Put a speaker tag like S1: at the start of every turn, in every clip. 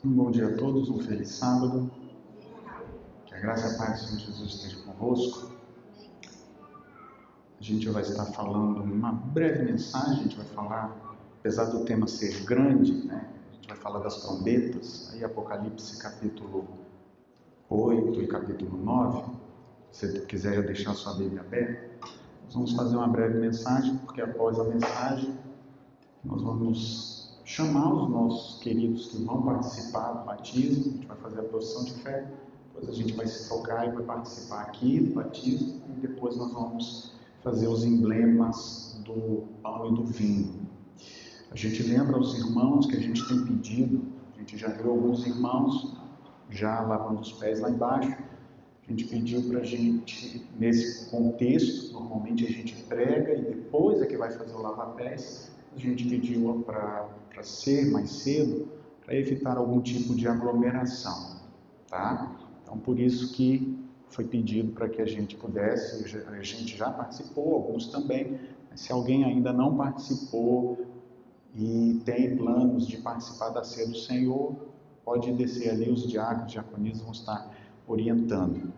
S1: Um bom dia a todos, um feliz sábado. Que a graça e a paz do Senhor Jesus esteja convosco. A gente vai estar falando uma breve mensagem, a gente vai falar, apesar do tema ser grande, né? A gente vai falar das trombetas, aí Apocalipse capítulo 8 e capítulo 9. Se você quiser já deixar sua Bíblia aberta, nós vamos fazer uma breve mensagem, porque após a mensagem nós vamos chamar os nossos queridos que vão participar do batismo, a gente vai fazer a profissão de fé, depois a gente vai se trocar e vai participar aqui do batismo, e depois nós vamos fazer os emblemas do pão e do vinho. A gente lembra aos irmãos que a gente tem pedido, a gente já viu alguns irmãos já lavando os pés lá embaixo, a gente pediu para a gente, nesse contexto, normalmente a gente prega e depois é que vai fazer o lava-pés. A gente pediu para ser mais cedo, para evitar algum tipo de aglomeração, tá? Então, por isso que foi pedido para que a gente pudesse, a gente já participou, alguns também, mas se alguém ainda não participou e tem planos de participar da ceia do Senhor, pode descer ali, os diáconos, diaconisas vão estar orientando.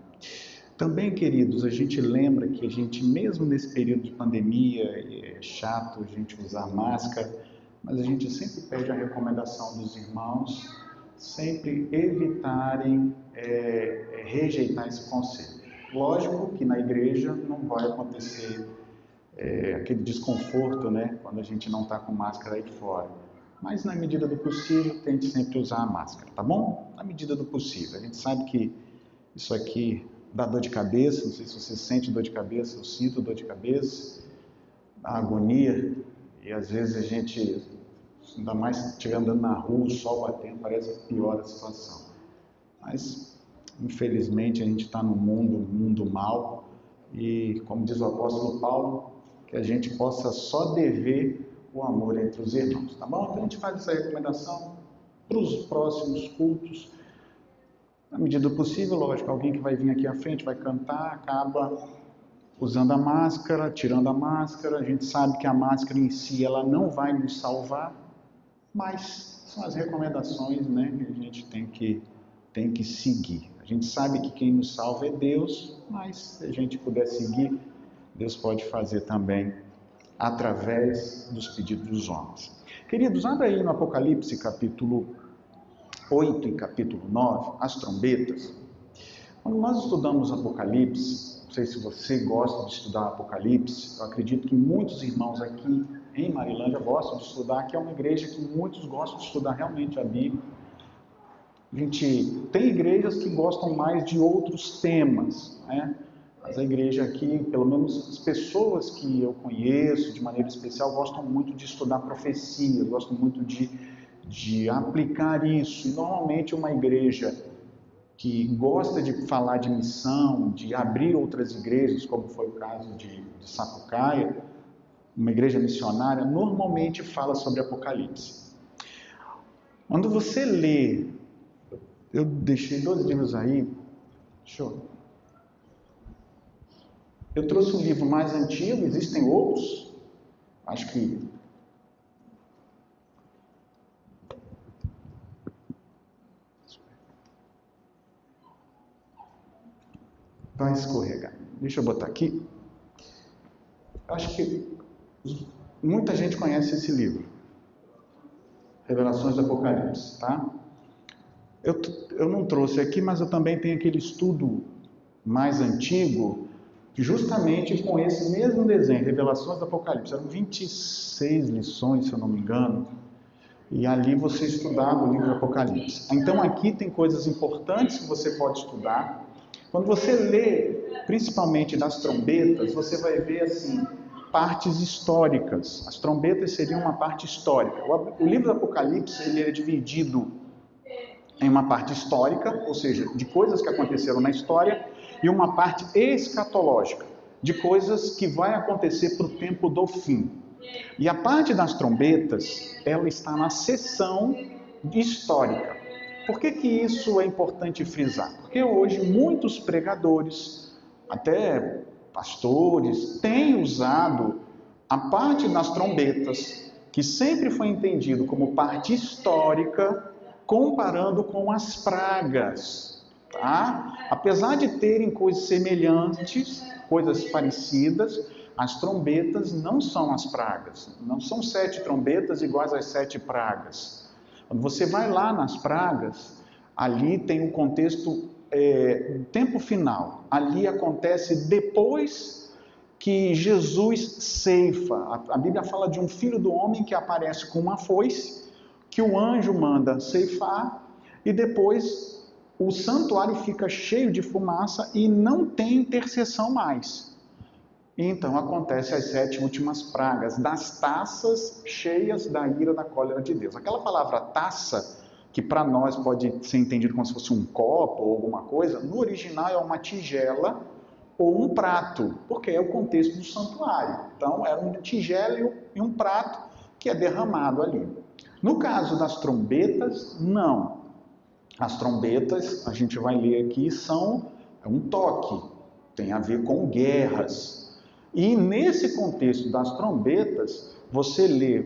S1: Também, queridos, a gente lembra que a gente, mesmo nesse período de pandemia, é chato a gente usar máscara, mas a gente sempre pede a recomendação dos irmãos, sempre evitarem rejeitar esse conselho. Lógico que na igreja não vai acontecer aquele desconforto, né, quando a gente não está com máscara aí fora. Mas na medida do possível, tente sempre usar a máscara, tá bom? Na medida do possível. A gente sabe que isso aqui dá dor de cabeça, não sei se você sente dor de cabeça, eu sinto dor de cabeça, dá agonia, e às vezes a gente, ainda mais se estiver andando na rua, o sol batendo, parece que piora a situação. Mas, infelizmente, a gente está no mundo mal, e como diz o apóstolo Paulo, que a gente possa só dever o amor entre os irmãos, tá bom? Então a gente faz essa recomendação para os próximos cultos, na medida do possível, lógico, alguém que vai vir aqui à frente, vai cantar, acaba usando a máscara, tirando a máscara. A gente sabe que a máscara em si, ela não vai nos salvar, mas são as recomendações, né, que a gente tem que seguir. A gente sabe que quem nos salva é Deus, mas se a gente puder seguir, Deus pode fazer também através dos pedidos dos homens. Queridos, abra aí no Apocalipse capítulo 8 e capítulo 9, as trombetas. Quando nós estudamos Apocalipse, não sei se você gosta de estudar Apocalipse, eu acredito que muitos irmãos aqui em Marilândia gostam de estudar, que é uma igreja que muitos gostam de estudar realmente a Bíblia. A gente tem igrejas que gostam mais de outros temas, né? Mas a igreja aqui, pelo menos as pessoas que eu conheço de maneira especial, gostam muito de estudar profecia, gostam muito de aplicar isso. E normalmente uma igreja que gosta de falar de missão, de abrir outras igrejas, como foi o caso de Sapucaia, uma igreja missionária, normalmente fala sobre Apocalipse. Quando você lê, eu deixei 2 livros aí, eu trouxe um livro mais antigo, existem outros, acho que vai escorregar. Deixa eu botar aqui. Acho que muita gente conhece esse livro, Revelações do Apocalipse, tá? Eu não trouxe aqui, mas eu também tenho aquele estudo mais antigo, justamente com esse mesmo desenho, Revelações do Apocalipse. Eram 26 lições, se eu não me engano, e ali você estudava o livro do Apocalipse. Então aqui tem coisas importantes que você pode estudar. Quando você lê, principalmente das trombetas, você vai ver assim, partes históricas. As trombetas seriam uma parte histórica. O livro do Apocalipse ele é dividido em uma parte histórica, ou seja, de coisas que aconteceram na história, e uma parte escatológica, de coisas que vai acontecer para o tempo do fim. E a parte das trombetas, ela está na seção histórica. Por que isso é importante frisar? Porque hoje muitos pregadores, até pastores, têm usado a parte das trombetas, que sempre foi entendido como parte histórica, comparando com as pragas, tá? Apesar de terem coisas semelhantes, coisas parecidas, as trombetas não são as pragas, não são 7 trombetas iguais às 7 pragas. Quando você vai lá nas pragas, ali tem um contexto, tempo final, ali acontece depois que Jesus ceifa. A Bíblia fala de um filho do homem que aparece com uma foice, que o anjo manda ceifar, e depois o santuário fica cheio de fumaça e não tem intercessão mais. E então acontece as 7 últimas pragas, das taças cheias da ira da cólera de Deus. Aquela palavra taça, que para nós pode ser entendido como se fosse um copo ou alguma coisa, no original é uma tigela ou um prato, porque é o contexto do santuário. Então era uma tigela e um prato que é derramado ali. No caso das trombetas, não. As trombetas, a gente vai ler aqui, são um toque, tem a ver com guerras. E nesse contexto das trombetas,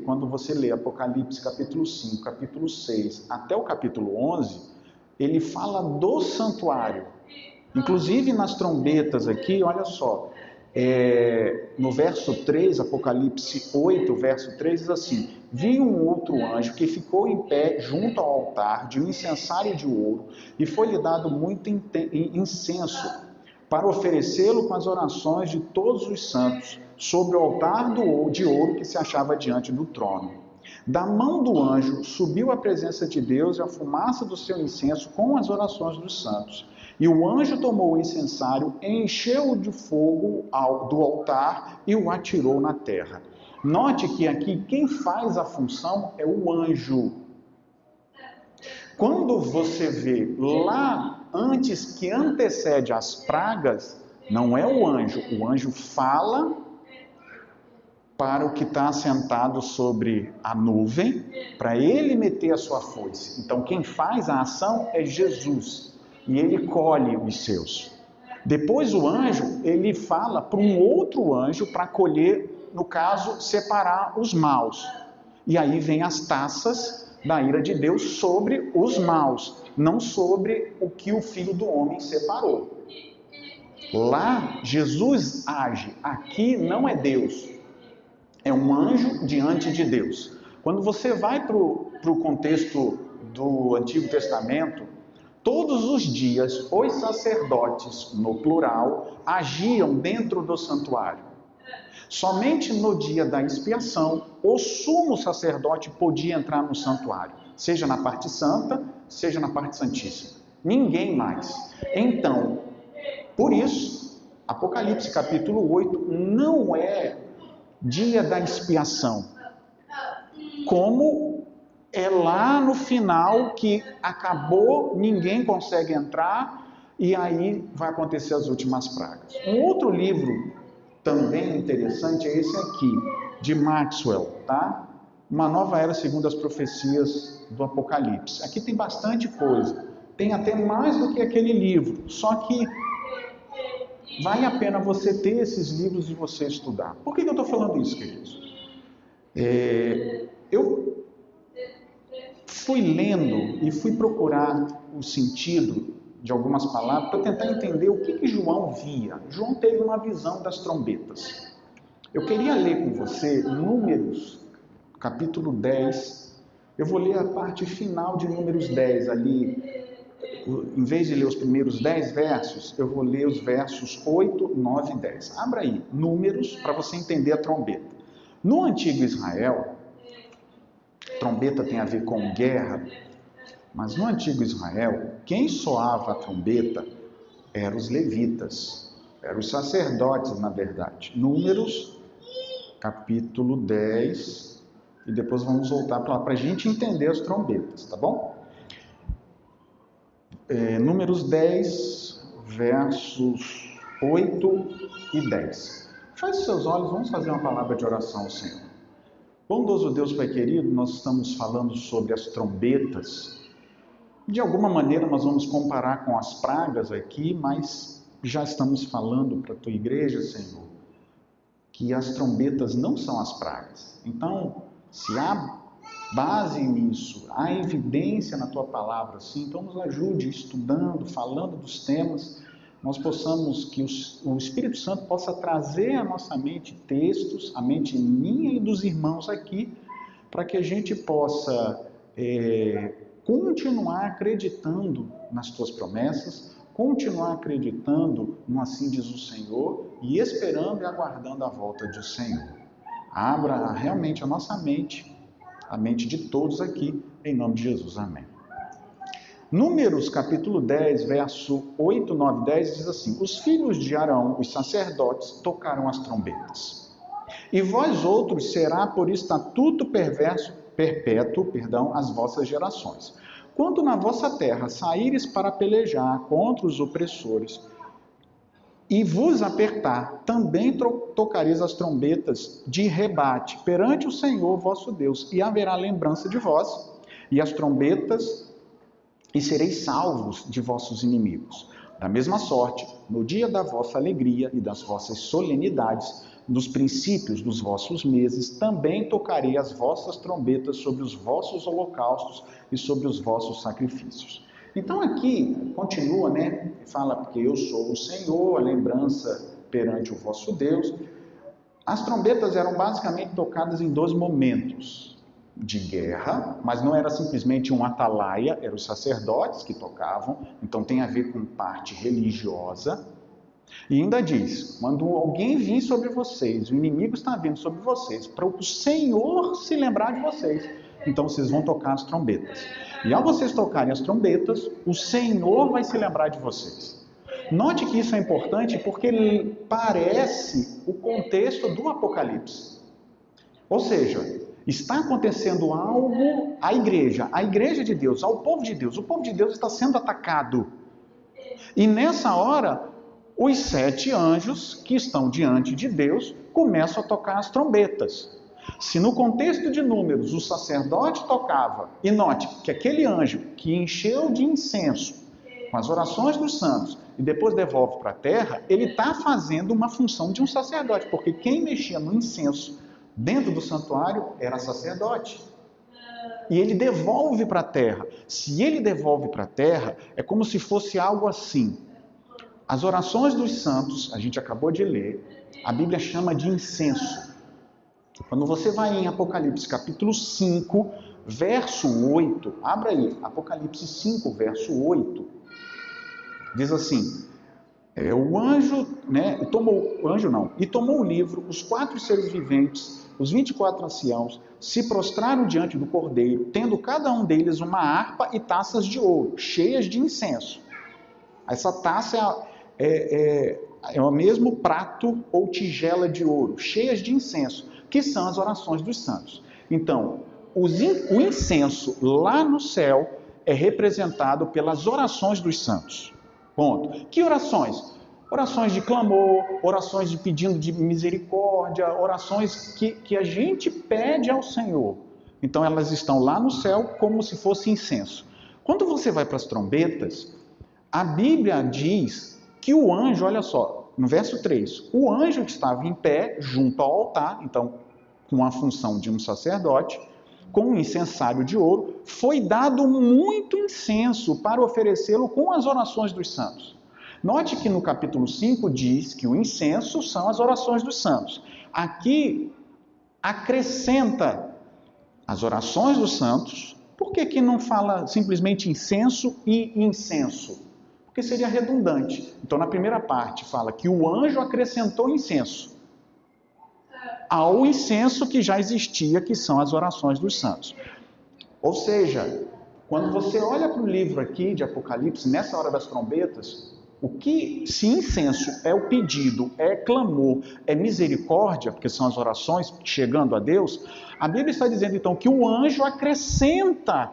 S1: quando você lê Apocalipse capítulo 5, capítulo 6, até o capítulo 11, ele fala do santuário. Inclusive nas trombetas aqui, olha só, no verso 3, Apocalipse 8, verso 3, diz assim: vi um outro anjo que ficou em pé junto ao altar de um incensário de ouro, e foi-lhe dado muito incenso, para oferecê-lo com as orações de todos os santos, sobre o altar de ouro que se achava diante do trono. Da mão do anjo subiu a presença de Deus e a fumaça do seu incenso com as orações dos santos. E o anjo tomou o incensário, encheu-o de fogo do altar e o atirou na terra. Note que aqui quem faz a função é o anjo. Quando você vê lá antes, que antecede as pragas, não é o anjo fala para o que está assentado sobre a nuvem, para ele meter a sua foice. Então quem faz a ação é Jesus, e ele colhe os seus. Depois o anjo, ele fala para um outro anjo para colher, no caso, separar os maus. E aí vem as taças da ira de Deus sobre os maus, não sobre o que o Filho do Homem separou. Lá, Jesus age, aqui não é Deus, é um anjo diante de Deus. Quando você vai para o contexto do Antigo Testamento, todos os dias os sacerdotes, no plural, agiam dentro do santuário. Somente no dia da expiação, o sumo sacerdote podia entrar no santuário, seja na parte santa, seja na parte santíssima. Ninguém mais. Então, por isso, Apocalipse capítulo 8 não é dia da expiação, como é lá no final que acabou, ninguém consegue entrar, e aí vai acontecer as últimas pragas. Um outro livro também interessante é esse aqui, de Maxwell, tá? Uma nova era segundo as profecias do Apocalipse. Aqui tem bastante coisa, tem até mais do que aquele livro, só que vale a pena você ter esses livros e você estudar. Por que eu estou falando isso, queridos? Eu fui lendo e fui procurar o sentido de algumas palavras para tentar entender o que João via. João teve uma visão das trombetas. Eu queria ler com você Números, capítulo 10. Eu vou ler a parte final de Números 10 ali. Em vez de ler os primeiros 10 versos, eu vou ler os versos 8, 9 e 10. Abra aí, Números, para você entender a trombeta. No antigo Israel, trombeta tem a ver com guerra, mas no antigo Israel, quem soava a trombeta eram os levitas, eram os sacerdotes, na verdade. Números, capítulo 10, e depois vamos voltar para lá, para a gente entender as trombetas, tá bom? Números 10, versos 8 e 10. Feche seus olhos, vamos fazer uma palavra de oração ao Senhor. Bondoso Deus, Pai querido, nós estamos falando sobre as trombetas. De alguma maneira nós vamos comparar com as pragas aqui, mas já estamos falando para a tua igreja, Senhor, que as trombetas não são as pragas. Então, se há base nisso, há evidência na tua palavra, sim, então nos ajude estudando, falando dos temas, nós possamos, que o Espírito Santo possa trazer à nossa mente textos, a mente minha e dos irmãos aqui, para que a gente possa continuar acreditando nas tuas promessas, continuar acreditando no assim diz o Senhor e esperando e aguardando a volta do Senhor. Abra realmente a nossa mente, a mente de todos aqui, em nome de Jesus, amém. Números capítulo 10, verso 8, 9, 10 diz assim: os filhos de Arão, os sacerdotes, tocaram as trombetas. E vós outros será por estatuto perpétuo, as vossas gerações. Quando na vossa terra saíres para pelejar contra os opressores e vos apertar, também tocareis as trombetas de rebate perante o Senhor vosso Deus, e haverá lembrança de vós, e as trombetas, e sereis salvos de vossos inimigos. Da mesma sorte, no dia da vossa alegria e das vossas solenidades, nos princípios dos vossos meses, também tocarei as vossas trombetas sobre os vossos holocaustos e sobre os vossos sacrifícios. Então aqui, continua, né? Fala, porque eu sou o Senhor, a lembrança perante o vosso Deus. As trombetas eram basicamente tocadas em 2 momentos de guerra, mas não era simplesmente um atalaia, eram os sacerdotes que tocavam, então tem a ver com parte religiosa. E ainda diz, quando alguém vir sobre vocês, o inimigo está vindo sobre vocês, para o Senhor se lembrar de vocês, então vocês vão tocar as trombetas. E ao vocês tocarem as trombetas, o Senhor vai se lembrar de vocês. Note que isso é importante porque ele parece o contexto do Apocalipse. Ou seja, está acontecendo algo à igreja de Deus, ao povo de Deus. O povo de Deus está sendo atacado. E nessa hora, os 7 anjos que estão diante de Deus começam a tocar as trombetas. Se no contexto de Números o sacerdote tocava, e note que aquele anjo que encheu de incenso com as orações dos santos e depois devolve para a terra, ele está fazendo uma função de um sacerdote, porque quem mexia no incenso dentro do santuário era sacerdote. E ele devolve para a terra. Se ele devolve para a terra, é como se fosse algo assim. As orações dos santos, a gente acabou de ler, a Bíblia chama de incenso. Quando você vai em Apocalipse capítulo 5, verso 8, abra aí, Apocalipse 5, verso 8, diz assim, o anjo, né, tomou o livro, os 4 seres viventes, os 24 anciãos, se prostraram diante do Cordeiro, tendo cada um deles uma harpa e taças de ouro, cheias de incenso. Essa taça é o mesmo prato ou tigela de ouro, cheias de incenso, que são as orações dos santos. Então, o incenso lá no céu é representado pelas orações dos santos. Ponto. Que orações? Orações de clamor, orações de pedindo de misericórdia, orações que a gente pede ao Senhor. Então, elas estão lá no céu como se fosse incenso. Quando você vai para as trombetas, a Bíblia diz que o anjo, olha só, no verso 3, o anjo que estava em pé junto ao altar, então com a função de um sacerdote, com um incensário de ouro, foi dado muito incenso para oferecê-lo com as orações dos santos. Note que no capítulo 5 diz que o incenso são as orações dos santos. Aqui acrescenta as orações dos santos. Por que não fala simplesmente incenso e incenso? Porque seria redundante. Então, na primeira parte, fala que o anjo acrescentou incenso ao incenso que já existia, que são as orações dos santos. Ou seja, quando você olha para o livro aqui de Apocalipse, nessa hora das trombetas, se incenso é o pedido, é clamor, é misericórdia, porque são as orações chegando a Deus, a Bíblia está dizendo então que o anjo acrescenta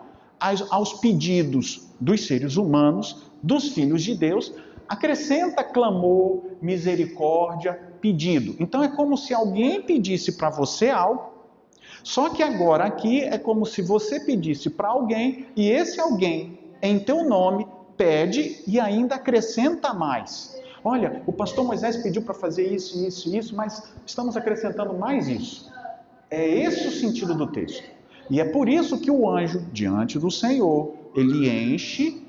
S1: aos pedidos dos seres humanos, dos filhos de Deus, acrescenta clamor, misericórdia, pedido. Então é como se alguém pedisse para você algo, só que agora aqui é como se você pedisse para alguém e esse alguém, em teu nome, pede e ainda acrescenta mais. Olha, o pastor Moisés pediu para fazer isso, isso, isso, mas estamos acrescentando mais isso. É esse o sentido do texto. E é por isso que o anjo, diante do Senhor, ele enche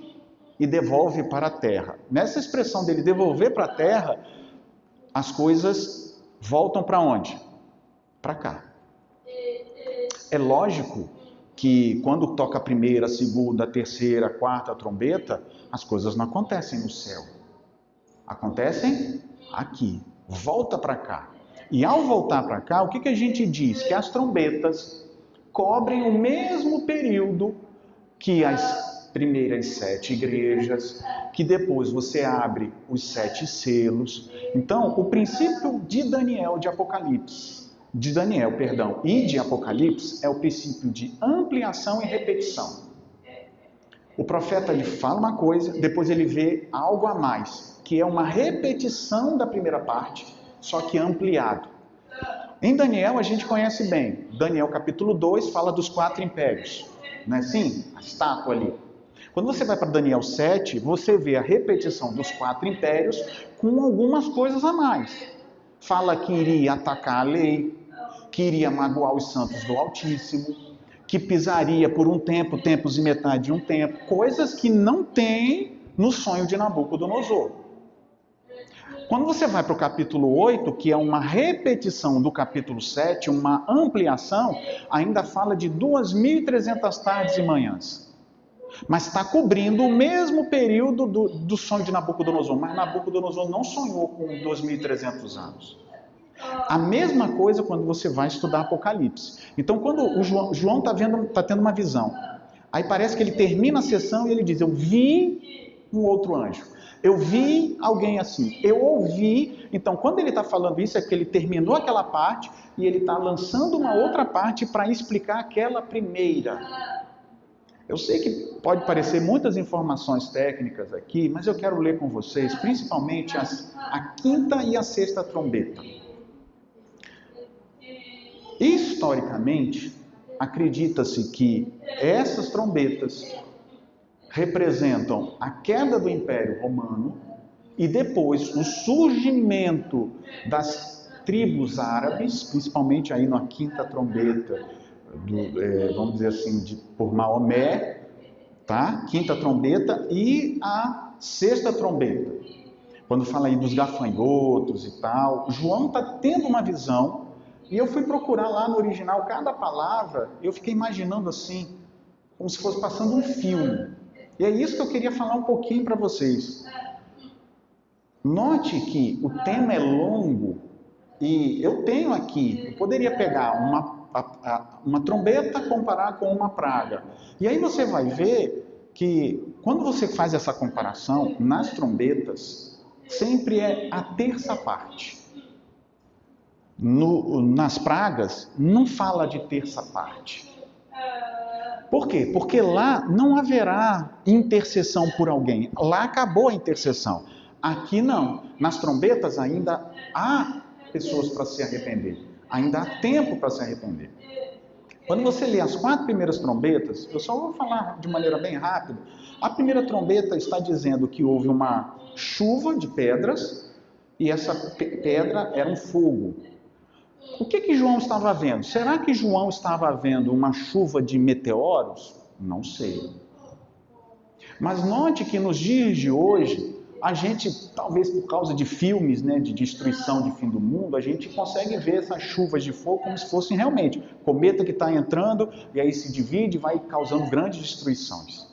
S1: e devolve para a terra. Nessa expressão dele devolver para a terra, as coisas voltam para onde? Para cá. É lógico que quando toca a primeira, a segunda, a terceira, a quarta trombeta, as coisas não acontecem no céu. Acontecem aqui. Volta para cá. E ao voltar para cá, o que a gente diz? Que as trombetas cobrem o mesmo período que as primeiras 7 igrejas, que depois você abre os 7 selos. Então, o princípio de Daniel e de Apocalipse é o princípio de ampliação e repetição. O profeta ele fala uma coisa, depois ele vê algo a mais, que é uma repetição da primeira parte, só que ampliado. Em Daniel a gente conhece bem. Daniel capítulo 2 fala dos 4 impérios. Não é assim? A estátua ali. Quando você vai para Daniel 7, você vê a repetição dos 4 impérios com algumas coisas a mais. Fala que iria atacar a lei, que iria magoar os santos do Altíssimo, que pisaria por um tempo, tempos e metade de um tempo. Coisas que não tem no sonho de Nabucodonosor. Quando você vai para o capítulo 8, que é uma repetição do capítulo 7, uma ampliação, ainda fala de 2.300 tardes e manhãs. Mas está cobrindo o mesmo período do sonho de Nabucodonosor. Mas Nabucodonosor não sonhou com 2.300 anos. A mesma coisa quando você vai estudar Apocalipse. Então, quando o João está tendo uma visão, aí parece que ele termina a sessão e ele diz, eu vi um outro anjo. Eu vi alguém assim, eu ouvi. Então, quando ele está falando isso, é que ele terminou aquela parte e ele está lançando uma outra parte para explicar aquela primeira. Eu sei que pode parecer muitas informações técnicas aqui, mas eu quero ler com vocês, principalmente a 5ª e a 6ª trombeta. Historicamente, acredita-se que essas trombetas representam a queda do Império Romano e depois o surgimento das tribos árabes, principalmente aí na 5ª trombeta, vamos dizer assim, por Maomé, tá? 5ª trombeta e a 6ª trombeta. Quando fala aí dos gafanhotos e tal, João está tendo uma visão e eu fui procurar lá no original cada palavra, eu fiquei imaginando assim, como se fosse passando um filme. E é isso que eu queria falar um pouquinho para vocês. Note que o tema é longo e eu tenho aqui, eu poderia pegar uma trombeta e comparar com uma praga. E aí você vai ver que quando você faz essa comparação, nas trombetas, sempre é a terça parte. Nas pragas, não fala de terça parte. Por quê? Porque lá não haverá intercessão por alguém. Lá acabou a intercessão. Aqui não. Nas trombetas ainda há pessoas para se arrepender. Ainda há tempo para se arrepender. Quando você lê as 4 primeiras trombetas, eu só vou falar de maneira bem rápida. A primeira trombeta está dizendo que houve uma chuva de pedras e essa pedra era um fogo. O que João estava vendo? Será que João estava vendo uma chuva de meteoros? Não sei. Mas note que nos dias de hoje, a gente, talvez por causa de filmes, né, de destruição de fim do mundo, a gente consegue ver essas chuvas de fogo como se fossem realmente cometa que está entrando e aí se divide e vai causando grandes destruições.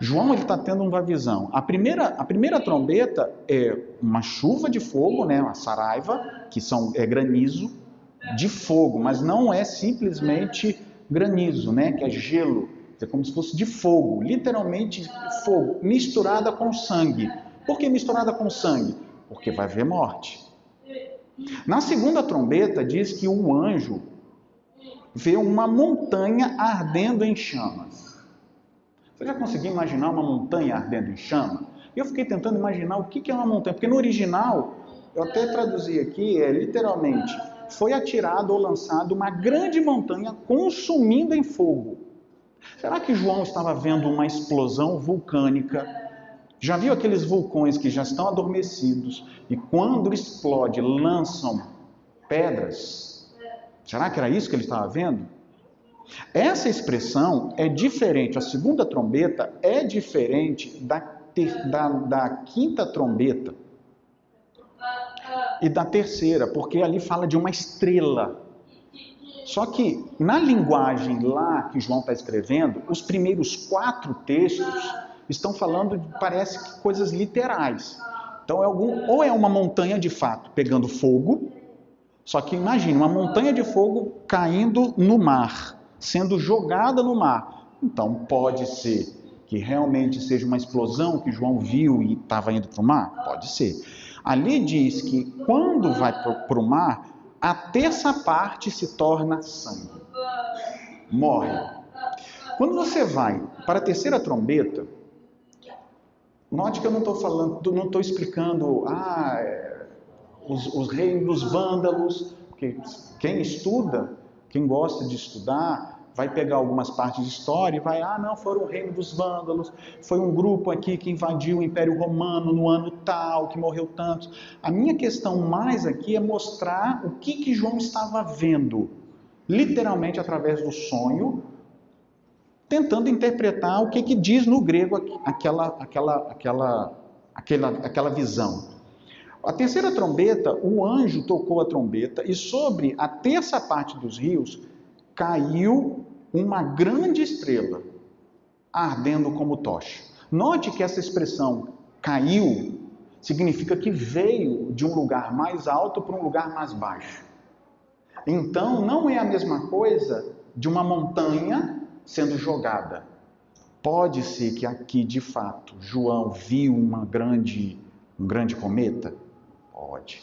S1: João está tendo uma visão. A primeira trombeta é uma chuva de fogo, né, uma saraiva, que é granizo, de fogo, mas não é simplesmente granizo, né, que é gelo, é como se fosse de fogo, literalmente fogo, misturada com sangue. Por que misturada com sangue? Porque vai haver morte. Na segunda trombeta diz que um anjo vê uma montanha ardendo em chamas. Você já conseguiu imaginar uma montanha ardendo em chama? Eu fiquei tentando imaginar o que é uma montanha, porque no original, eu até traduzi aqui, literalmente, foi atirado ou lançado uma grande montanha consumindo em fogo. Será que João estava vendo uma explosão vulcânica? Já viu aqueles vulcões que já estão adormecidos e quando explode lançam pedras? Será que era isso que ele estava vendo? Essa expressão é diferente, a segunda trombeta é diferente da quinta trombeta e da terceira, porque ali fala de uma estrela. Só que na linguagem lá que João está escrevendo, os primeiros 4 textos estão falando, parece que coisas literais. Então ou é uma montanha de fato pegando fogo, só que imagine uma montanha de fogo caindo no mar, sendo jogada no mar. Então pode ser que realmente seja uma explosão que João viu e estava indo para o mar? Pode ser. Ali diz que quando vai para o mar, a terça parte se torna sangue. Morre. Quando você vai para a terceira trombeta, note que eu não estou falando, não estou explicando os reinos dos vândalos, porque quem estuda, quem gosta de estudar, vai pegar algumas partes de história e vai, não, foram o reino dos vândalos, foi um grupo aqui que invadiu o Império Romano no ano tal, que morreu tantos. A minha questão mais aqui é mostrar o que João estava vendo, literalmente através do sonho, tentando interpretar o que diz no grego aquela visão. A terceira trombeta, o anjo tocou a trombeta e sobre a terça parte dos rios caiu uma grande estrela, ardendo como tocha. Note que essa expressão caiu significa que veio de um lugar mais alto para um lugar mais baixo. Então, não é a mesma coisa de uma montanha sendo jogada. Pode ser que aqui, de fato, João viu um grande cometa? Pode.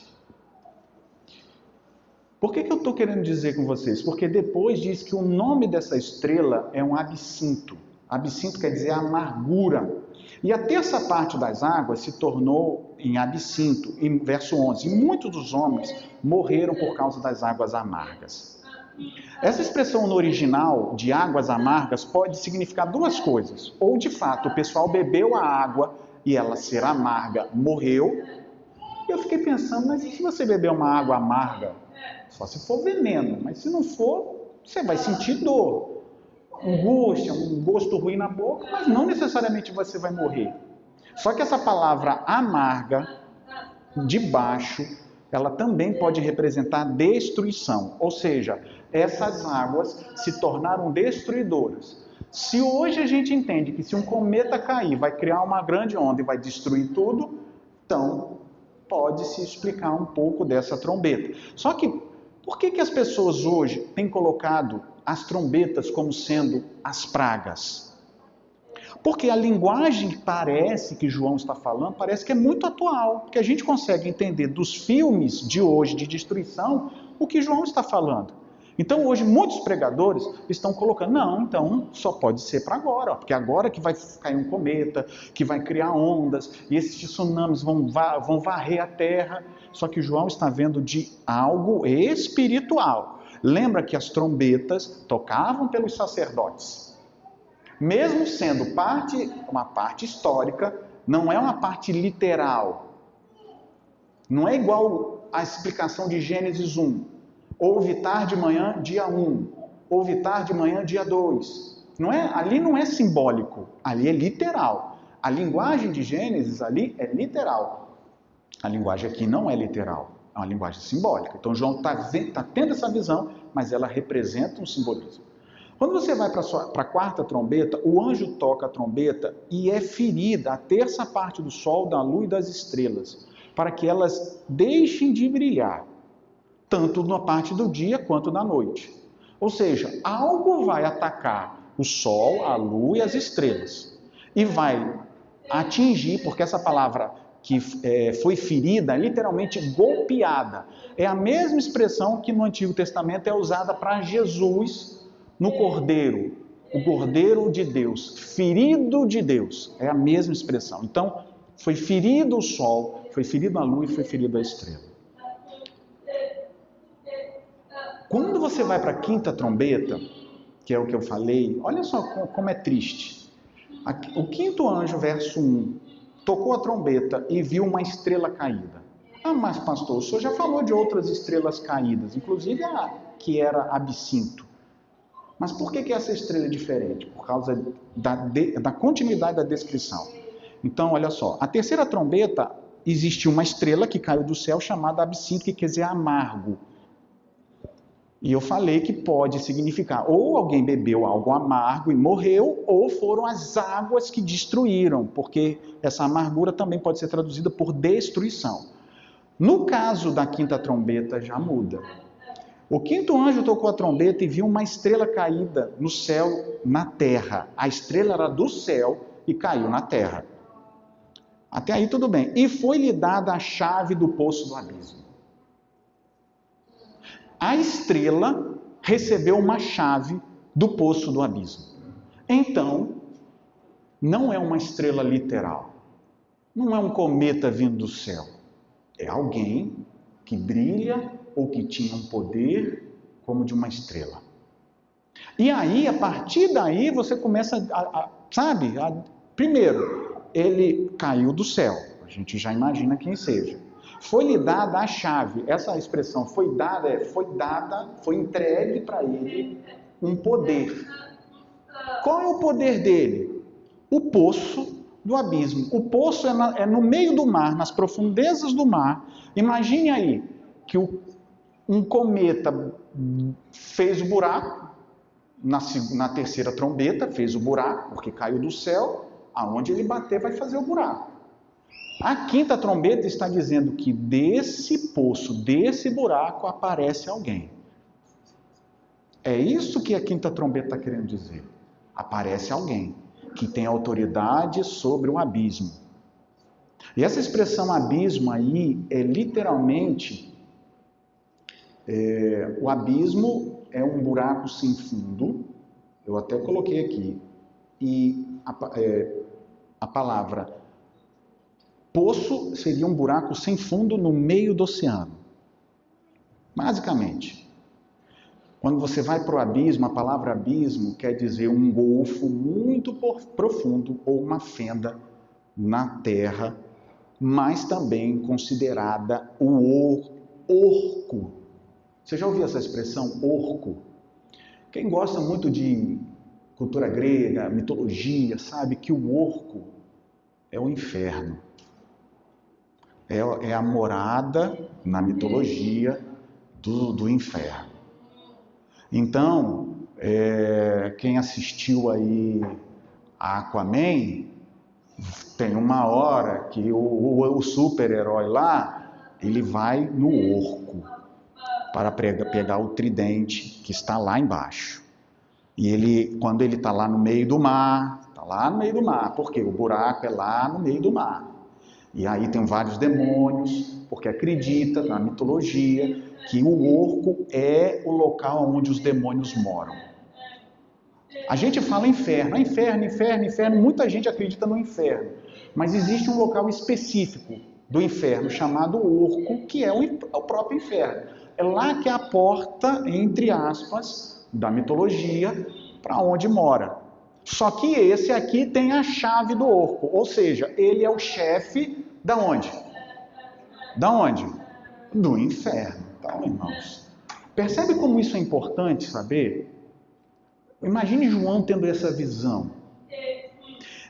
S1: Por que eu estou querendo dizer com vocês? Porque depois diz que o nome dessa estrela é um absinto. Absinto quer dizer amargura. E a terça parte das águas se tornou em absinto, em verso 11. E muitos dos homens morreram por causa das águas amargas. Essa expressão no original, de águas amargas, pode significar 2 coisas. Ou, de fato, o pessoal bebeu a água e ela ser amarga, morreu. Eu fiquei pensando, mas e se você beber uma água amarga? Só se for veneno, mas se não for, você vai sentir dor, angústia, um gosto ruim na boca, mas não necessariamente você vai morrer. Só que essa palavra amarga, de baixo, ela também pode representar destruição, ou seja, essas águas se tornaram destruidoras. Se hoje a gente entende que se um cometa cair, vai criar uma grande onda e vai destruir tudo, então pode-se explicar um pouco dessa trombeta. Só que, por que as pessoas hoje têm colocado as trombetas como sendo as pragas? Porque a linguagem que parece que João está falando, parece que é muito atual, porque a gente consegue entender dos filmes de hoje, de destruição, o que João está falando. Então hoje muitos pregadores estão colocando, não, então só pode ser para agora, porque agora que vai cair um cometa, que vai criar ondas, e esses tsunamis vão varrer a terra. Só que João está vendo de algo espiritual. Lembra que as trombetas tocavam pelos sacerdotes. Mesmo sendo uma parte histórica, não é uma parte literal. Não é igual a explicação de Gênesis 1. Houve tarde de manhã, dia 1. Houve tarde de manhã, dia 2. Ali não é simbólico, ali é literal. A linguagem de Gênesis ali é literal. A linguagem aqui não é literal, é uma linguagem simbólica. Então João está tendo essa visão, mas ela representa um simbolismo. Quando você vai para a quarta trombeta, o anjo toca a trombeta e é ferida a terça parte do sol, da lua e das estrelas, para que elas deixem de brilhar, tanto na parte do dia quanto da noite. Ou seja, algo vai atacar o sol, a lua e as estrelas. E vai atingir, porque essa palavra que foi ferida, literalmente golpeada. É a mesma expressão que no Antigo Testamento é usada para Jesus no Cordeiro. O Cordeiro de Deus, ferido de Deus. É a mesma expressão. Então, foi ferido o sol, foi ferido a lua e foi ferido a estrela. Quando você vai para a quinta trombeta, que é o que eu falei, olha só como é triste. O quinto anjo, verso 1, tocou a trombeta e viu uma estrela caída. Mas pastor, o senhor já falou de outras estrelas caídas, inclusive a que era absinto. Mas por que essa estrela é diferente? Por causa da continuidade da descrição. Então, olha só, a terceira trombeta, existiu uma estrela que caiu do céu chamada absinto, que quer dizer amargo. E eu falei que pode significar ou alguém bebeu algo amargo e morreu, ou foram as águas que destruíram, porque essa amargura também pode ser traduzida por destruição. No caso da quinta trombeta, já muda. O quinto anjo tocou a trombeta e viu uma estrela caída no céu, na terra. A estrela era do céu e caiu na terra. Até aí tudo bem. E foi-lhe dada a chave do poço do abismo. A estrela recebeu uma chave do poço do abismo. Então, não é uma estrela literal. Não é um cometa vindo do céu. É alguém que brilha ou que tinha um poder como de uma estrela. E aí, a partir daí, você começa primeiro, ele caiu do céu. A gente já imagina quem seja. Foi-lhe dada a chave. Essa expressão foi entregue para ele um poder. Qual é o poder dele? O poço do abismo. O poço é no meio do mar, nas profundezas do mar. Imagine aí que um cometa fez o buraco, na terceira trombeta fez o buraco, porque caiu do céu, aonde ele bater vai fazer o buraco. A quinta trombeta está dizendo que desse poço, desse buraco, aparece alguém. É isso que a quinta trombeta está querendo dizer. Aparece alguém que tem autoridade sobre o abismo. E essa expressão abismo aí é literalmente, o abismo é um buraco sem fundo, eu até coloquei aqui, e a palavra poço seria um buraco sem fundo no meio do oceano. Basicamente, quando você vai para o abismo, a palavra abismo quer dizer um golfo muito profundo ou uma fenda na terra, mas também considerada o orco. Você já ouviu essa expressão, orco? Quem gosta muito de cultura grega, mitologia, sabe que o orco é o inferno. É a morada, na mitologia, do inferno. Então, quem assistiu aí a Aquaman, tem uma hora que o super-herói lá, ele vai no orco para pegar o tridente que está lá embaixo. E quando ele está lá no meio do mar, porque o buraco é lá no meio do mar. E aí tem vários demônios, porque acredita na mitologia que o orco é o local onde os demônios moram. A gente fala inferno, inferno, muita gente acredita no inferno. Mas existe um local específico do inferno chamado orco, que é o próprio inferno. É lá que é a porta, entre aspas, da mitologia, para onde mora. Só que esse aqui tem a chave do orco, ou seja, ele é o chefe da onde? Da onde? Do inferno. Então, irmãos, percebe como isso é importante saber? Imagine João tendo essa visão.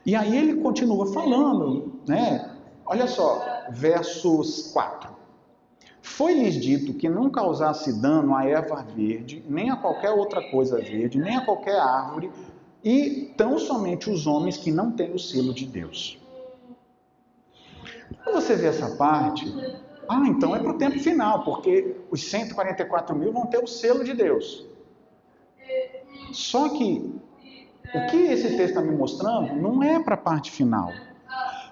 S1: E aí ele continua falando, né? Olha só, versos 4. Foi-lhes dito que não causasse dano à erva verde, nem a qualquer outra coisa verde, nem a qualquer árvore, e tão somente os homens que não têm o selo de Deus. Quando você vê essa parte, então é para o tempo final, porque os 144 mil vão ter o selo de Deus. Só que o que esse texto está me mostrando não é para a parte final.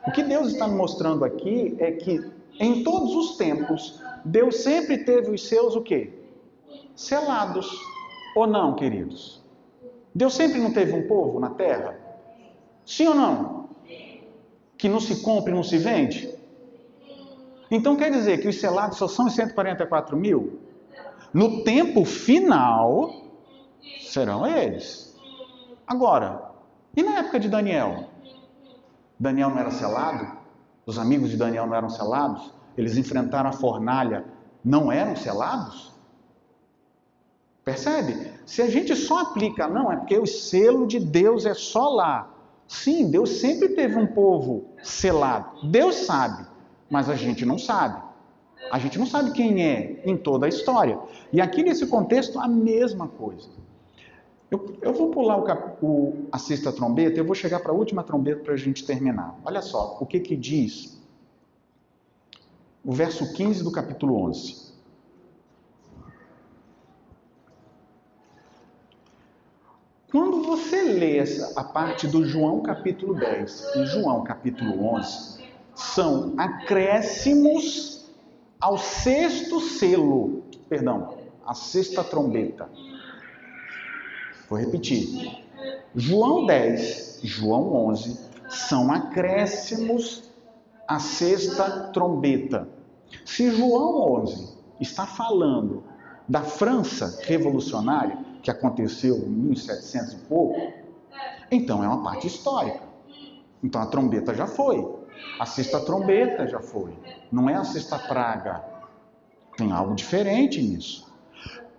S1: O que Deus está me mostrando aqui é que em todos os tempos, Deus sempre teve os seus o quê? Selados. Ou não, queridos? Deus sempre não teve um povo na terra? Sim ou não? Que não se compra e não se vende? Então quer dizer que os selados só são os 144 mil? No tempo final, serão eles. Agora, e na época de Daniel? Daniel não era selado? Os amigos de Daniel não eram selados? Eles enfrentaram a fornalha, não eram selados? Percebe? Se a gente só aplica, não, é porque o selo de Deus é só lá. Sim, Deus sempre teve um povo selado. Deus sabe, mas a gente não sabe. A gente não sabe quem é em toda a história. E aqui nesse contexto, a mesma coisa. Eu vou pular a sexta trombeta, eu vou chegar para a última trombeta para a gente terminar. Olha só, o que diz o verso 15 do capítulo 11. Quando você lê a parte do João capítulo 10 e João capítulo 11, são acréscimos ao sexto selo, a sexta trombeta. Vou repetir. João 10 e João 11 são acréscimos à sexta trombeta. Se João 11 está falando da França revolucionária, que aconteceu em 1700 e pouco, então é uma parte histórica. Então a trombeta já foi. A sexta trombeta já foi. Não é a sexta praga. Tem algo diferente nisso.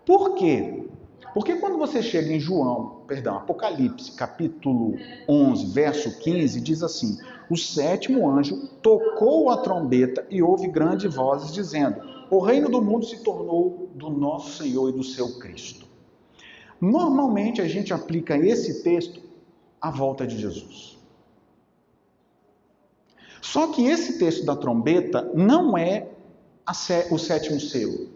S1: Por quê? Porque quando você chega em Apocalipse, capítulo 11, verso 15, diz assim: o sétimo anjo tocou a trombeta e houve grandes vozes dizendo: o reino do mundo se tornou do nosso Senhor e do seu Cristo. Normalmente a gente aplica esse texto à volta de Jesus. Só que esse texto da trombeta não é o sétimo selo.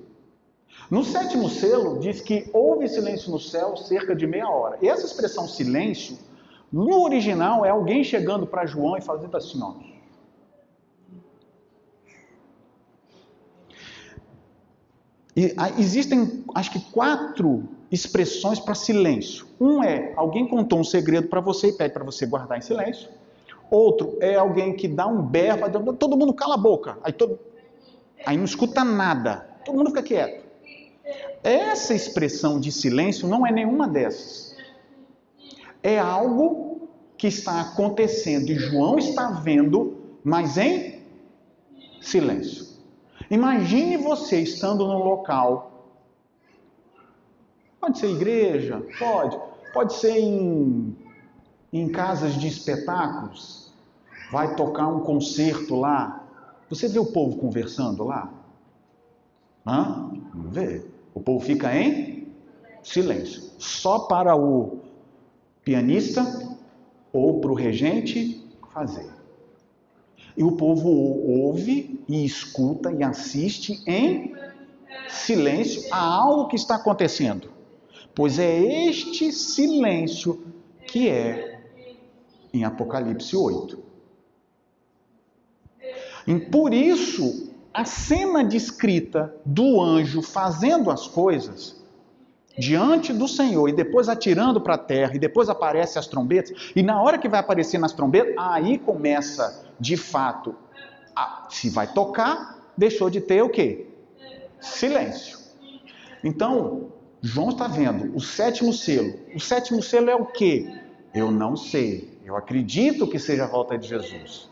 S1: No sétimo selo diz que houve silêncio no céu cerca de meia hora. E essa expressão silêncio, no original, é alguém chegando para João e fazendo assim, ó. E existem, acho que 4 expressões para silêncio. Um é, alguém contou um segredo para você e pede para você guardar em silêncio. Outro é alguém que dá um berro, todo mundo cala a boca. Aí não escuta nada, todo mundo fica quieto. Essa expressão de silêncio não é nenhuma dessas. É algo que está acontecendo e João está vendo, mas em silêncio. Imagine você estando num local, pode ser igreja, pode ser em casas de espetáculos, vai tocar um concerto lá, você vê o povo conversando lá? Não vê. O povo fica em silêncio, só para o pianista ou para o regente fazer. E o povo ouve e escuta e assiste em silêncio a algo que está acontecendo. Pois é este silêncio que é em Apocalipse 8. E por isso, a cena descrita do anjo fazendo as coisas diante do Senhor e depois atirando para a terra e depois aparecem as trombetas, e na hora que vai aparecer nas trombetas, aí começa de fato, se vai tocar, deixou de ter o quê? Silêncio. Então, João está vendo o sétimo selo. O sétimo selo é o quê? Eu não sei. Eu acredito que seja a volta de Jesus.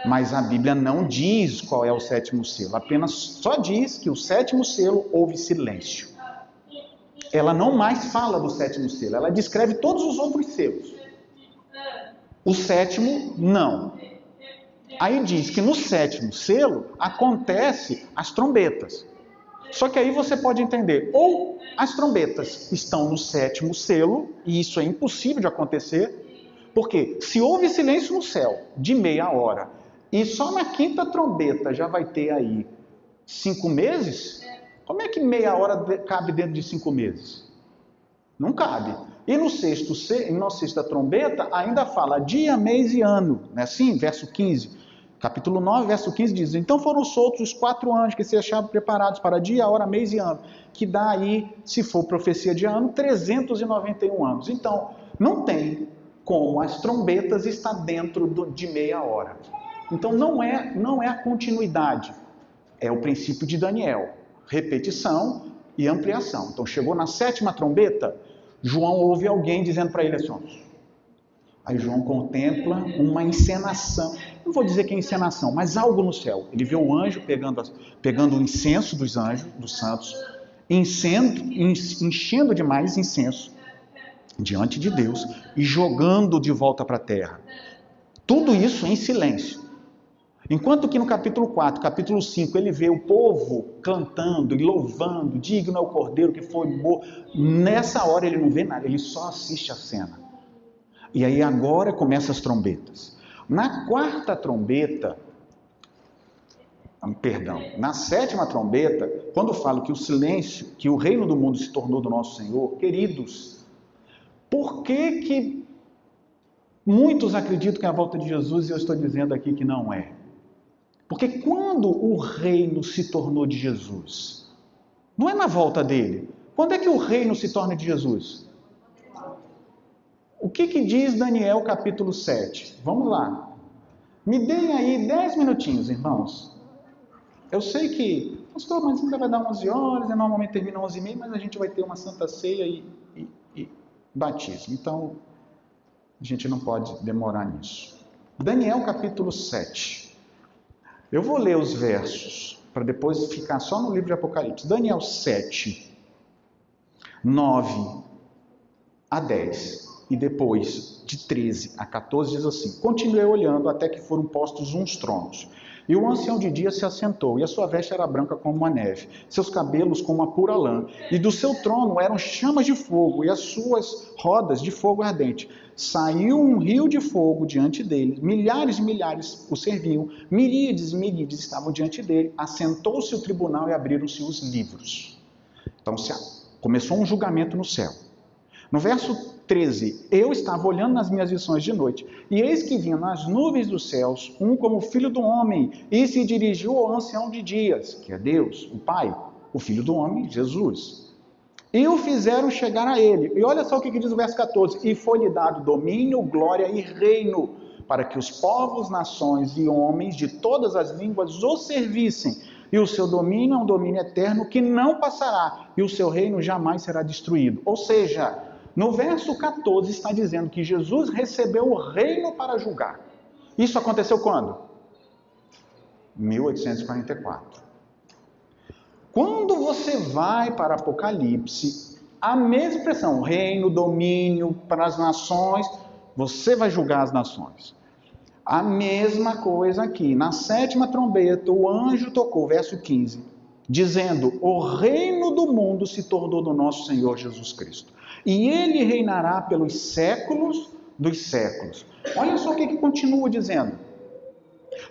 S1: Mas a Bíblia não diz qual é o sétimo selo. Apenas só diz que o sétimo selo houve silêncio. Ela não mais fala do sétimo selo. Ela descreve todos os outros selos. O sétimo, não. Aí diz que no sétimo selo acontece as trombetas. Só que aí você pode entender, ou as trombetas estão no sétimo selo, e isso é impossível de acontecer, porque se houve silêncio no céu de meia hora, e só na quinta trombeta já vai ter aí 5 meses, como é que meia hora cabe dentro de 5 meses? Não cabe. E no sexta trombeta ainda fala dia, mês e ano, não é assim? Verso 15. Capítulo 9, verso 15 diz: então foram soltos os 4 anjos que se achavam preparados para dia, hora, mês e ano, que dá aí, se for profecia de ano, 391 anos. Então, não tem como as trombetas estar dentro de meia hora. Então, não é a continuidade, é o princípio de Daniel, repetição e ampliação. Então, chegou na 7ª trombeta, João ouve alguém dizendo para ele assim, aí João contempla uma encenação, não vou dizer que é encenação, mas algo no céu. Ele vê um anjo pegando o incenso dos anjos, dos santos, enchendo de mais incenso diante de Deus e jogando de volta para a terra. Tudo isso em silêncio. Enquanto que no capítulo 4, capítulo 5, ele vê o povo cantando e louvando, digno é o cordeiro que foi morto. Nessa hora ele não vê nada, ele só assiste a cena. E aí agora começam as trombetas. Na quarta trombeta, na sétima trombeta, quando falo que o silêncio, que o reino do mundo se tornou do nosso Senhor, queridos, por que muitos acreditam que é a volta de Jesus e eu estou dizendo aqui que não é? Porque quando o reino se tornou de Jesus, não é na volta dele. Quando é que o reino se torna de Jesus? O que diz Daniel capítulo 7? Vamos lá. Me deem aí 10 minutinhos, irmãos. Eu sei que, pastor, mas ainda vai dar 11 horas, normalmente termina 11h30, mas a gente vai ter uma santa ceia e batismo. Então, a gente não pode demorar nisso. Daniel capítulo 7. Eu vou ler os versos, para depois ficar só no livro de Apocalipse. Daniel 7, 9 a 10. E depois, de 13 a 14, diz assim: continuei olhando até que foram postos uns tronos. E o ancião de dia se assentou, e a sua veste era branca como uma neve, seus cabelos como uma pura lã, e do seu trono eram chamas de fogo, e as suas rodas de fogo ardente. Saiu um rio de fogo diante dele, milhares e milhares o serviam, miríades e miríades estavam diante dele. Assentou-se o tribunal e abriram-se os livros. Então começou um julgamento no céu. No verso 13, eu estava olhando nas minhas visões de noite, e eis que vinha nas nuvens dos céus, um como filho do homem, e se dirigiu ao ancião de dias, que é Deus, o Pai, o filho do homem, Jesus. E o fizeram chegar a ele. E olha só o que diz o verso 14. E foi-lhe dado domínio, glória e reino, para que os povos, nações e homens de todas as línguas o servissem. E o seu domínio é um domínio eterno que não passará, e o seu reino jamais será destruído. Ou seja, no verso 14 está dizendo que Jesus recebeu o reino para julgar. Isso aconteceu quando? 1844. Quando você vai para Apocalipse, a mesma expressão, reino, domínio para as nações, você vai julgar as nações. A mesma coisa aqui, na sétima trombeta, o anjo tocou, verso 15, dizendo: o reino do mundo se tornou do nosso Senhor Jesus Cristo, e ele reinará pelos séculos dos séculos. Olha só o que continua dizendo.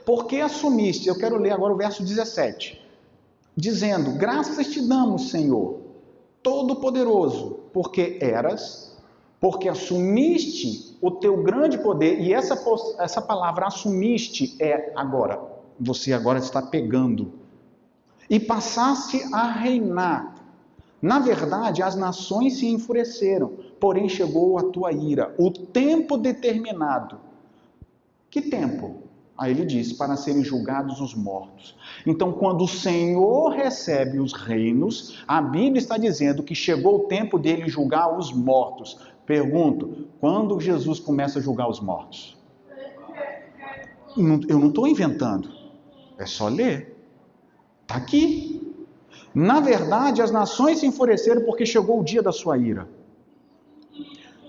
S1: Porque assumiste, eu quero ler agora o verso 17, dizendo: graças te damos, Senhor, Todo-Poderoso, porque assumiste o teu grande poder. E essa palavra assumiste é agora, você agora está pegando, e passaste a reinar. Na verdade, as nações se enfureceram, porém chegou a tua ira, o tempo determinado. Que tempo? Aí ele diz: para serem julgados os mortos. Então, quando o Senhor recebe os reinos, a Bíblia está dizendo que chegou o tempo dele julgar os mortos. Pergunto, quando Jesus começa a julgar os mortos? Eu não estou inventando, é só ler. Está aqui. Na verdade, as nações se enfureceram porque chegou o dia da sua ira.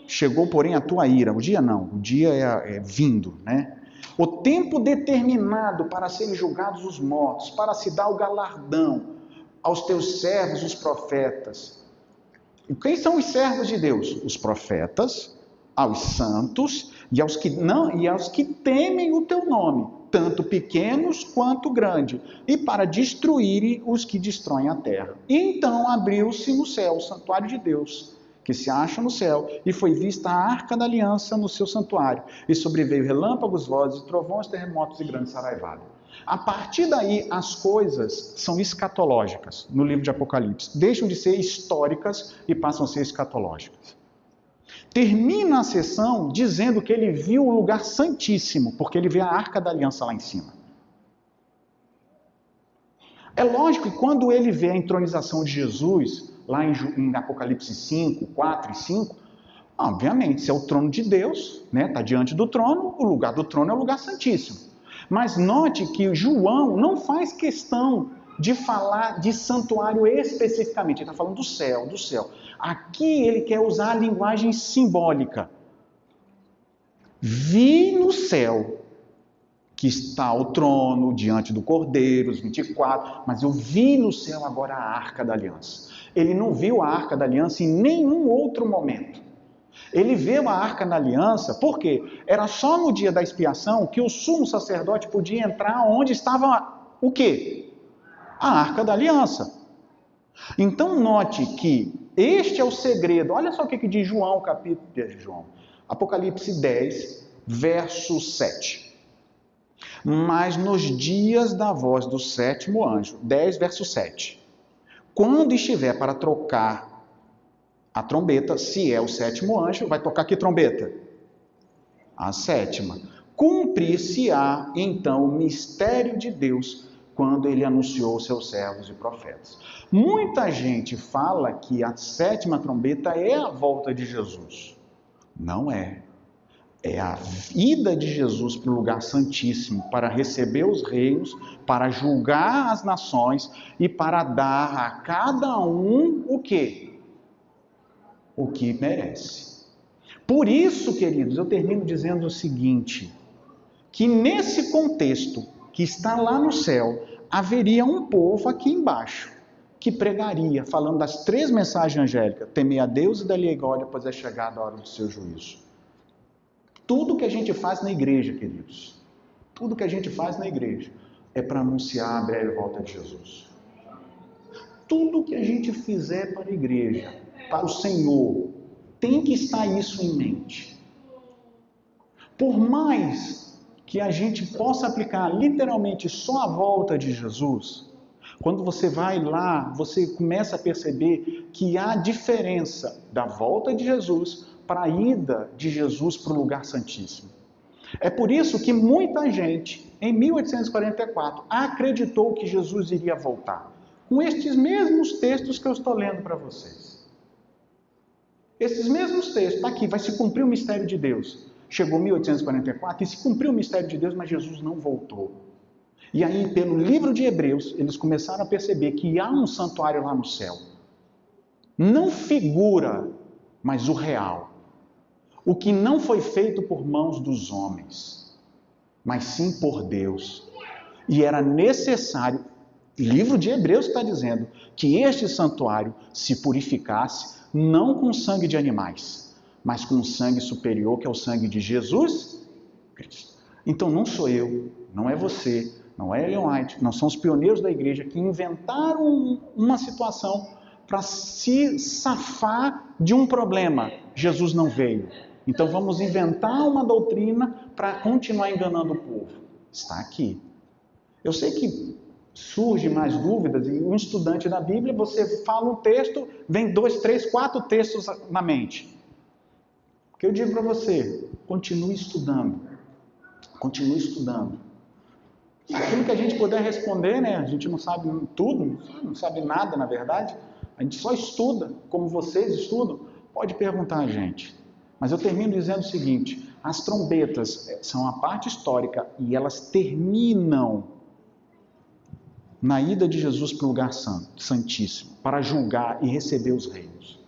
S1: Chegou, porém, a tua ira. O dia não, o dia é vindo, né? O tempo determinado para serem julgados os mortos, para se dar o galardão aos teus servos, os profetas. E quem são os servos de Deus? Os profetas, aos santos e aos que temem o teu nome, tanto pequenos quanto grandes, e para destruírem os que destroem a terra. E então abriu-se no céu o santuário de Deus, que se acha no céu, e foi vista a arca da aliança no seu santuário, e sobreveio relâmpagos, vozes, trovões, terremotos e grande saraivada. A partir daí, as coisas são escatológicas no livro de Apocalipse. Deixam de ser históricas e passam a ser escatológicas. Termina a sessão dizendo que ele viu o lugar santíssimo, porque ele vê a arca da aliança lá em cima. É lógico que quando ele vê a entronização de Jesus, lá em Apocalipse 5, 4 e 5, obviamente, se é o trono de Deus, né, está diante do trono, o lugar do trono é o lugar santíssimo. Mas note que João não faz questão de falar de santuário especificamente. Ele está falando do céu, do céu. Aqui ele quer usar a linguagem simbólica. Vi no céu que está o trono diante do Cordeiro, os 24, mas eu vi no céu agora a Arca da Aliança. Ele não viu a Arca da Aliança em nenhum outro momento. Ele viu a Arca da Aliança, porque era só no dia da expiação que o sumo sacerdote podia entrar onde estava o quê? A Arca da Aliança. Então note que este é o segredo. Olha só o que diz João, capítulo de João. Apocalipse 10, verso 7. Mas nos dias da voz do sétimo anjo, 10, verso 7. Quando estiver para trocar a trombeta, se é o sétimo anjo, vai tocar que trombeta? A sétima. Cumprir-se-á então o mistério de Deus quando ele anunciou os seus servos e profetas. Muita gente fala que a sétima trombeta é a volta de Jesus. Não é. É a ida de Jesus para o lugar santíssimo, para receber os reinos, para julgar as nações e para dar a cada um o quê? O que merece. Por isso, queridos, eu termino dizendo o seguinte, que nesse contexto que está lá no céu, haveria um povo aqui embaixo, que pregaria, falando das 3 mensagens angélicas, temer a Deus e dali a glória, pois é chegada a hora do seu juízo. Tudo que a gente faz na igreja, queridos, tudo que a gente faz na igreja, é para anunciar a breve volta de Jesus. Tudo que a gente fizer para a igreja, para o Senhor, tem que estar isso em mente. Por mais que a gente possa aplicar literalmente só a volta de Jesus, quando você vai lá, você começa a perceber que há diferença da volta de Jesus para a ida de Jesus para o lugar santíssimo. É por isso que muita gente, em 1844, acreditou que Jesus iria voltar, com estes mesmos textos que eu estou lendo para vocês. Esses mesmos textos, está aqui, vai se cumprir o mistério de Deus. Chegou 1844 e se cumpriu o mistério de Deus, mas Jesus não voltou. E aí, pelo livro de Hebreus, eles começaram a perceber que há um santuário lá no céu. Não figura, mas o real. O que não foi feito por mãos dos homens, mas sim por Deus. E era necessário, o livro de Hebreus está dizendo, que este santuário se purificasse, não com sangue de animais, mas com um sangue superior, que é o sangue de Jesus Cristo. Então não sou eu, não é você, não é Ellen White, não são os pioneiros da igreja que inventaram uma situação para se safar de um problema. Jesus não veio. Então vamos inventar uma doutrina para continuar enganando o povo. Está aqui. Eu sei que surge mais dúvidas, e um estudante da Bíblia, você fala um texto, vem 2, 3, 4 textos na mente. O que eu digo para você? Continue estudando. Continue estudando. Aquilo que a gente puder responder, né? A gente não sabe tudo, não sabe nada, na verdade. A gente só estuda, como vocês estudam. Pode perguntar a gente. Mas eu termino dizendo o seguinte, as trombetas são a parte histórica e elas terminam na ida de Jesus para o lugar santo, santíssimo, para julgar e receber os reinos.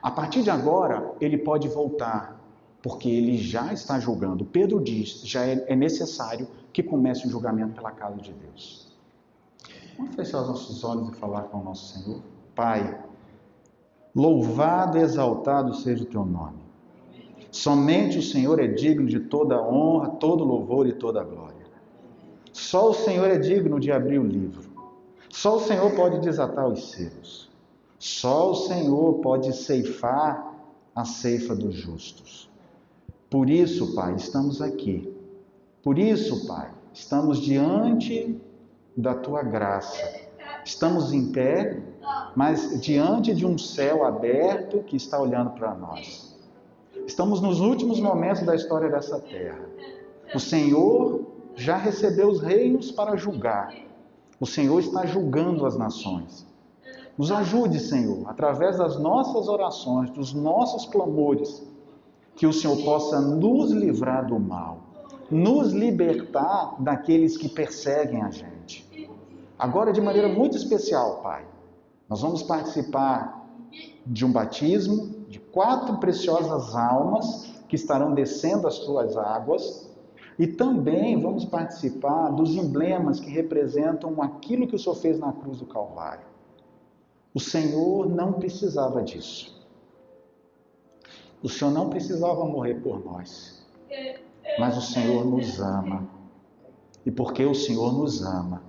S1: A partir de agora, ele pode voltar, porque ele já está julgando. Pedro diz, já é necessário que comece o julgamento pela casa de Deus. Vamos fechar os nossos olhos e falar com o nosso Senhor? Pai, louvado e exaltado seja o teu nome. Somente o Senhor é digno de toda honra, todo louvor e toda glória. Só o Senhor é digno de abrir o livro. Só o Senhor pode desatar os selos. Só o Senhor pode ceifar a ceifa dos justos. Por isso, Pai, estamos aqui. Por isso, Pai, estamos diante da Tua graça. Estamos em pé, mas diante de um céu aberto que está olhando para nós. Estamos nos últimos momentos da história dessa terra. O Senhor já recebeu os reinos para julgar. O Senhor está julgando as nações. Nos ajude, Senhor, através das nossas orações, dos nossos clamores, que o Senhor possa nos livrar do mal, nos libertar daqueles que perseguem a gente. Agora, de maneira muito especial, Pai, nós vamos participar de um batismo de 4 preciosas almas que estarão descendo as tuas águas, e também vamos participar dos emblemas que representam aquilo que o Senhor fez na cruz do Calvário. O Senhor não precisava disso. O Senhor não precisava morrer por nós. Mas o Senhor nos ama. E porque o Senhor nos ama,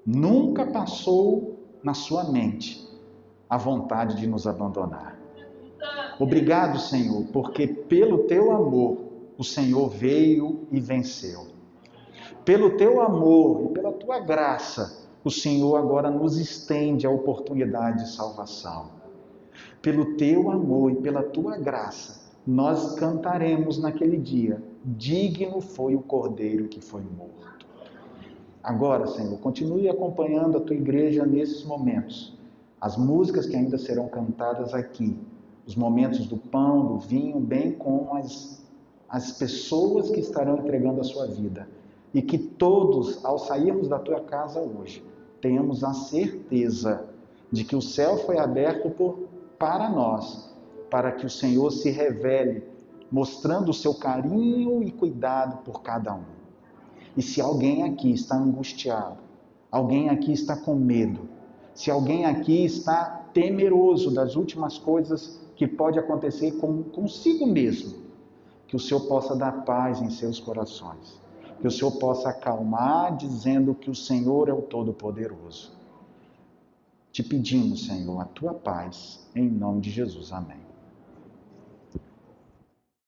S1: nunca passou na sua mente a vontade de nos abandonar. Obrigado, Senhor, porque pelo teu amor o Senhor veio e venceu. Pelo teu amor e pela tua graça, o Senhor agora nos estende a oportunidade de salvação. Pelo teu amor e pela tua graça, nós cantaremos naquele dia: digno foi o Cordeiro que foi morto. Agora, Senhor, continue acompanhando a tua igreja nesses momentos. As músicas que ainda serão cantadas aqui, os momentos do pão, do vinho, bem como as pessoas que estarão entregando a sua vida. E que todos, ao sairmos da tua casa hoje, tenhamos a certeza de que o céu foi aberto para nós, para que o Senhor se revele, mostrando o seu carinho e cuidado por cada um. E se alguém aqui está angustiado, alguém aqui está com medo, se alguém aqui está temeroso das últimas coisas que pode acontecer consigo mesmo, que o Senhor possa dar paz em seus corações, que o Senhor possa acalmar, dizendo que o Senhor é o Todo-Poderoso. Te pedimos, Senhor, a tua paz, em nome de Jesus. Amém.